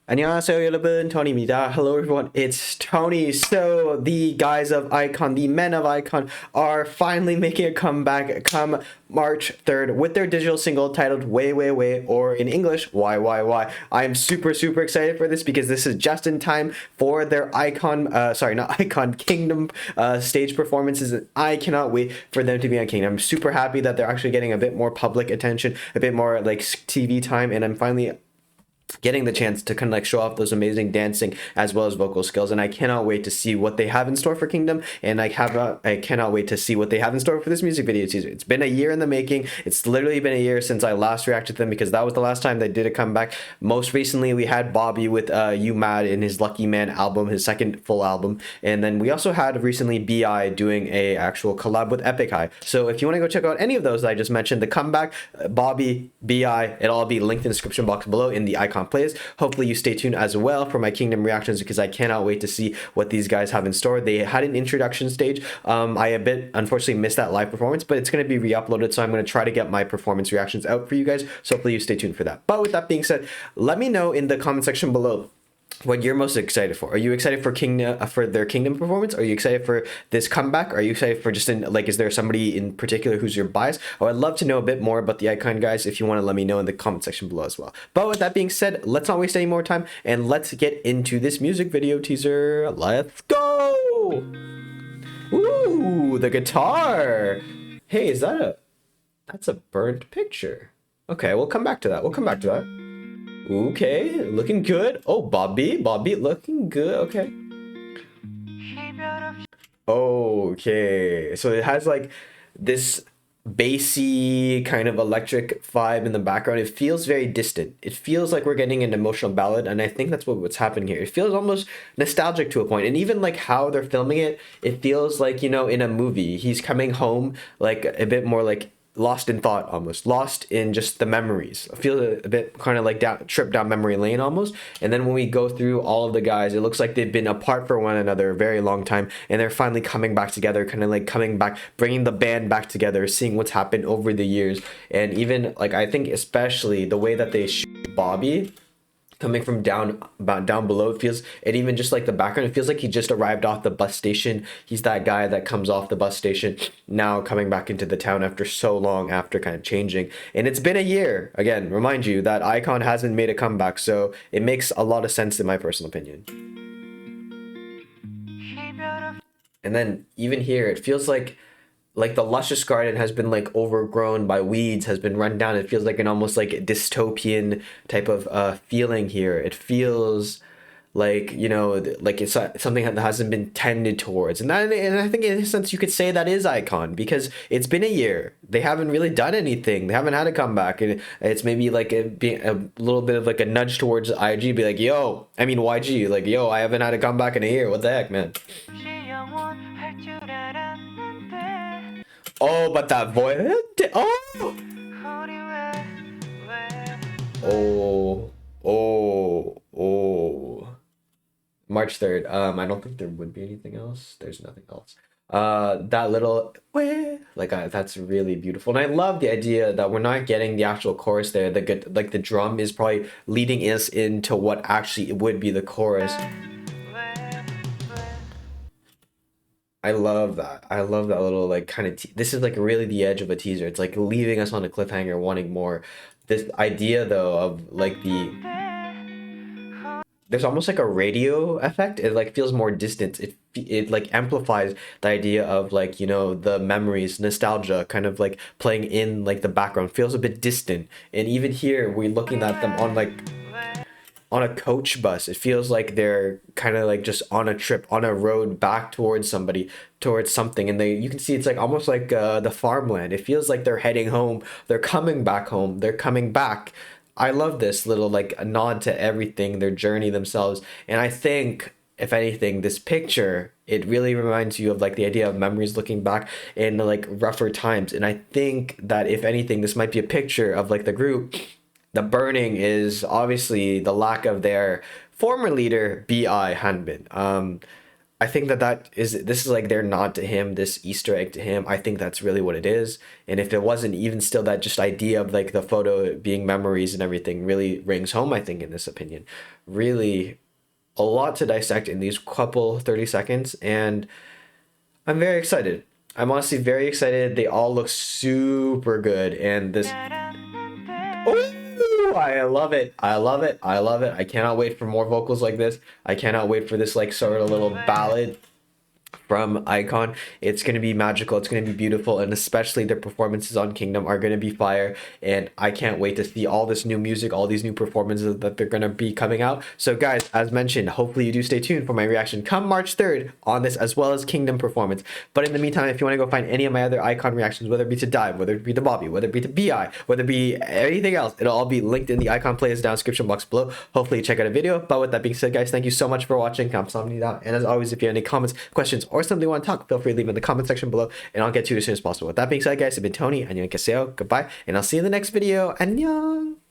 안녕하세요, 여러분. Tony입니다. Hello, everyone. It's Tony. So, the guys of iKON, the men of iKON, are finally making a comeback come March 3rd with their digital single titled Way, Way, Way, or in English, Why, Why, Why. I am super, super excited for this because this is just in time for their not iKON, Kingdom stage performances. And I cannot wait for them to be on Kingdom. I'm super happy that they're actually getting a bit more public attention, a bit more like TV time, and I'm finally getting the chance to kind of like show off those amazing dancing as well as vocal skills, and I cannot wait to see what they have in store for Kingdom, and I cannot wait to see what they have in store for this music video teaser. It's been a year in the making. It's literally been a year since I last reacted to them because that was the last time they did a comeback. Most recently we had Bobby with You Mad in his Lucky Man album, his second full album, and then we also had recently BI doing a actual collab with Epic High. So if you want to go check out any of those that I just mentioned, the comeback, Bobby, BI, it'll all be linked in the description box below in the iKON plays. Hopefully you stay tuned as well for my Kingdom reactions because I cannot wait to see what these guys have in store. They had an introduction stage. I a bit unfortunately missed that live performance, but it's going to be re-uploaded, so I'm going to try to get my performance reactions out for you guys. So hopefully you stay tuned for that. But with that being said, let me know in the comment section below what you're most excited for. Are you excited for for their Kingdom performance? Are you excited for this comeback? Are you excited for just is there somebody in particular who's your bias? Oh, I'd love to know a bit more about the iKON guys if you want to let me know in the comment section below as well. But with that being said, let's not waste any more time and let's get into this music video teaser. Let's go! Ooh, the guitar. Hey, that's a burnt picture. Okay, we'll come back to that. Okay, looking good. Oh, Bobby looking good. Okay. Okay, so it has like this bassy kind of electric vibe in the background. It feels very distant. It feels like we're getting an emotional ballad, and I think that's what's happening here. It feels almost nostalgic to a point, and even like how they're filming it, it feels like, you know, in a movie. He's coming home like a bit more like lost in thought, almost lost in just the memories. I feel a bit kind of like trip down memory lane almost. And then when we go through all of the guys, it looks like they've been apart for one another a very long time, and they're finally coming back together, kind of like coming back, bringing the band back together, seeing what's happened over the years. And even like I think especially the way that they shoot Bobby coming from down below, it feels, and even just like the background, it feels like he just arrived off the bus station. He's that guy that comes off the bus station now coming back into the town after so long, after kind of changing. And it's been a year, again, remind you that iKON hasn't made a comeback, so it makes a lot of sense in my personal opinion. And then even here it feels like the luscious garden has been like overgrown by weeds, has been run down. It feels like an almost like dystopian type of feeling here. It feels like, you know, like it's something that hasn't been tended towards. And I think in a sense you could say that is iKON because it's been a year. They haven't really done anything. They haven't had a comeback. And it's maybe like being a little bit of like a nudge towards IG, be like, YG, like, yo, I haven't had a comeback in a year. What the heck, man? Oh, but that voice. Oh. Oh. March 3rd. I don't think there would be anything else. There's nothing else. That little that's really beautiful, and I love the idea that we're not getting the actual chorus there. The drum is probably leading us into what actually would be the chorus. I love that. I love that little like kind of this is like really the edge of a teaser. It's like leaving us on a cliffhanger, wanting more. This idea though of like there's almost like a radio effect. It like feels more distant. It like amplifies the idea of like, you know, the memories, nostalgia kind of like playing in like the background. Feels a bit distant. And even here we're looking at them on a coach bus. It feels like they're kind of like just on a trip, on a road back towards something, and you can see it's like almost like the farmland. It feels like they're heading home, they're coming back home, they're coming back. I love this little like a nod to everything, their journey themselves. And I think if anything, this picture, it really reminds you of like the idea of memories looking back in like rougher times. And I think that if anything, this might be a picture of like the group. The burning is obviously the lack of their former leader, B.I. Hanbin. I think this is like their nod to him, this Easter egg to him. I think that's really what it is. And if it wasn't, even still, that just idea of like the photo being memories and everything really rings home, I think, in this opinion. Really a lot to dissect in these couple 30 seconds, and I'm very excited. I'm honestly very excited. They all look super good, and this, oh, I love it. I love it. I love it. I cannot wait for more vocals like this. I cannot wait for this like sort of little ballad from iKON. It's going to be magical, it's going to be beautiful, and especially their performances on Kingdom are going to be fire, and I can't wait to see all this new music, all these new performances that they're going to be coming out. So guys, as mentioned, hopefully you do stay tuned for my reaction come March 3rd on this, as well as Kingdom performance. But in the meantime, if you want to go find any of my other iKON reactions, whether it be to Dive, whether it be to Bobby, whether it be to BI, whether it be anything else, it'll all be linked in the iKON playlist down description box below. Hopefully check out a video. But with that being said, guys, thank you so much for watching. 감사합니다. And as always, if you have any comments, questions, or something you want to talk, feel free to leave in the comment section below, and I'll get to you as soon as possible. With that being said, guys, I've been Tony. 안녕히 계세요. Goodbye, and I'll see you in the next video. 안녕.